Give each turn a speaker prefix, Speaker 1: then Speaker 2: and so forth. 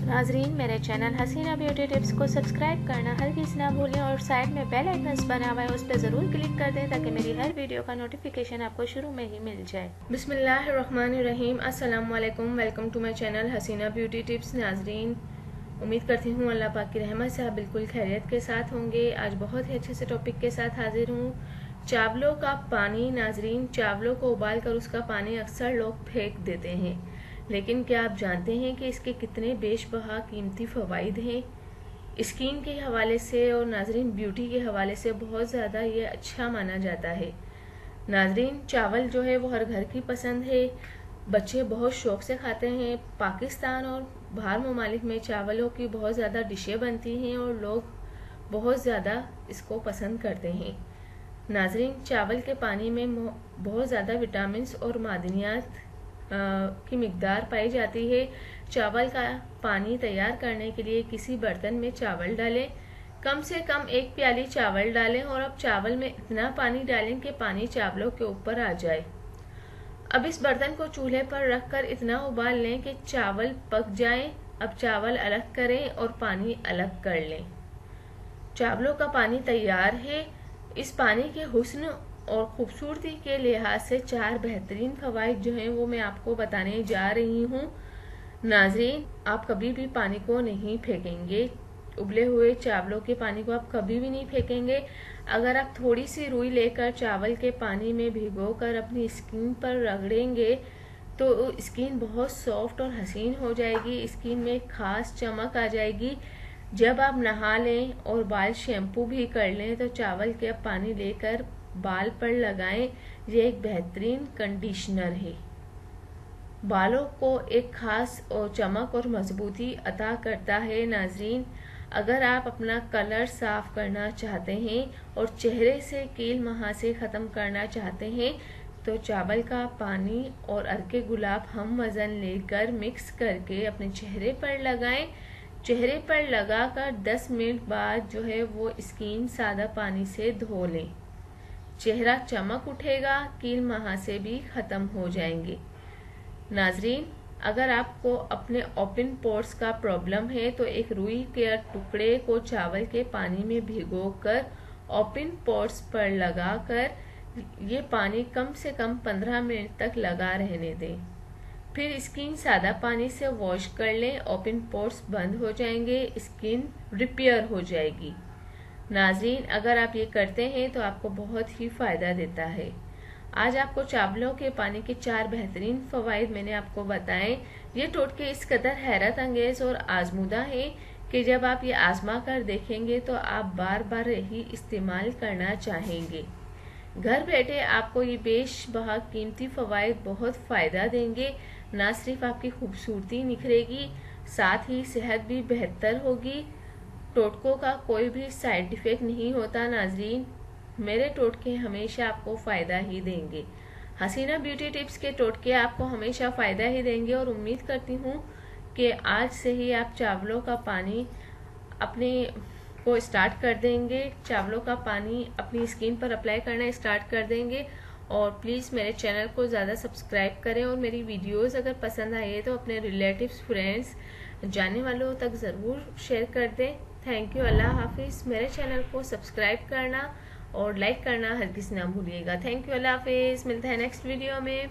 Speaker 1: नाजरीन, मेरे channel Hasina beauty tips को सब्सक्राइब करना हरगिज़ ना भूलें और साइड में बेल आइकन बना हुआ है उस पर ज़रूर क्लिक कर दें ताकि मेरी हर वीडियो का नोटिफिकेशन आपको शुरू में ही मिल जाए।
Speaker 2: बिस्मिल्लाहिर्रहमानिर्रहीम। अस्सलाम वालेकुम। Welcome to my channel Hasina beauty tips. नाजरीन, उम्मीद करती हूँ अल्लाह पाक की रहमत से आप बिल्कुल खैरियत के साथ होंगे। आज बहुत ही अच्छे से टॉपिक के साथ हाजिर हूँ। चावलों का पानी। नाजरीन, चावलों को उबाल कर उसका पानी अक्सर लोग फेंक देते हैं, लेकिन क्या आप जानते हैं कि इसके कितने बेशबहा कीमती फ़वाइद हैं। स्किन के हवाले से और नाजरीन ब्यूटी के हवाले से बहुत ज़्यादा ये अच्छा माना जाता है। नाजरीन, चावल जो है वो हर घर की पसंद है, बच्चे बहुत शौक से खाते हैं। पाकिस्तान और बाहर ममालिक में चावलों की बहुत ज़्यादा डिशें बनती हैं और लोग बहुत ज़्यादा इसको पसंद करते हैं। नाजरीन, चावल के पानी में बहुत ज़्यादा विटामिन्स और मादनियात की मिकदार पाई जाती है। चावल का पानी तैयार करने के लिए किसी बर्तन में चावल डालें, कम से कम 1 प्याली चावल डालें और अब चावल में इतना पानी डालें कि पानी चावलों के ऊपर आ जाए। अब इस बर्तन को चूल्हे पर रखकर इतना उबाल लें कि चावल पक जाएं। अब चावल अलग करें और पानी अलग कर लें। चावलों का पानी तैयार है। इस पानी के हुस्न और खूबसूरती के लिहाज से 4 बेहतरीन फवाइद जो हैं वो मैं आपको बताने जा रही हूँ। नाजरीन, आप कभी भी पानी को नहीं फेंकेंगे। उबले हुए चावलों के पानी को आप कभी भी नहीं फेंकेंगे। अगर आप थोड़ी सी रुई लेकर चावल के पानी में भिगोकर अपनी स्किन पर रगड़ेंगे तो स्किन बहुत सॉफ्ट और हसीन हो जाएगी। स्किन में एक खास चमक आ जाएगी। जब आप नहा लें और बाल शैम्पू भी कर लें तो चावल के पानी लेकर बाल पर लगाएं। ये एक बेहतरीन कंडीशनर है, बालों को एक खास और चमक और मजबूती अता करता है। नाजरीन, अगर आप अपना कलर साफ करना चाहते हैं और चेहरे से कील महासे ख़त्म करना चाहते हैं तो चावल का पानी और अर्के गुलाब हम वज़न लेकर मिक्स करके अपने चेहरे पर लगाएं। चेहरे पर लगाकर 10 मिनट बाद जो है वो स्किन सादा पानी से धो लें। चेहरा चमक उठेगा, कील महासे भी ख़त्म हो जाएंगे। नाजरीन, अगर आपको अपने ओपन पोर्स का प्रॉब्लम है तो एक रुई के टुकड़े को चावल के पानी में भिगोकर ओपन पोर्स पर लगाकर ये पानी कम से कम 15 मिनट तक लगा रहने दें। फिर स्किन सादा पानी से वॉश कर लें। ओपन पोर्स बंद हो जाएंगे, स्किन रिपेयर हो जाएगी। नाजरीन, अगर आप ये करते हैं तो आपको बहुत ही फ़ायदा देता है। आज आपको चावलों के पानी के 4 बेहतरीन फ़वाइद मैंने आपको बताएं। ये टोटके इस कदर हैरत अंगेज और आजमूदा है कि जब आप ये आजमा कर देखेंगे तो आप बार बार यही इस्तेमाल करना चाहेंगे। घर बैठे आपको ये बेशबहा कीमती फ़वाइद बहुत फ़ायदा देंगे। ना सिर्फ आपकी खूबसूरती निखरेगी, साथ ही सेहत भी बेहतर होगी। टोटकों का कोई भी साइड इफ़ेक्ट नहीं होता। नाजरीन, मेरे टोटके हमेशा आपको फ़ायदा ही देंगे। हसीना ब्यूटी टिप्स के टोटके आपको हमेशा फ़ायदा ही देंगे और उम्मीद करती हूँ कि आज से ही आप चावलों का पानी अपने को स्टार्ट कर देंगे। चावलों का पानी अपनी स्किन पर अप्लाई करना स्टार्ट कर देंगे। और प्लीज़ मेरे चैनल को ज़्यादा सब्सक्राइब करें और मेरी वीडियोस अगर पसंद आए तो अपने रिलेटिव्स, फ्रेंड्स, जानने वालों तक ज़रूर शेयर कर दें। Thank you. अल्लाह हाफिज़। मेरे चैनल को सब्सक्राइब करना और लाइक करना हरगिज़ ना भूलिएगा। Thank you. अल्लाह हाफिज़। मिलते हैं नेक्स्ट वीडियो में।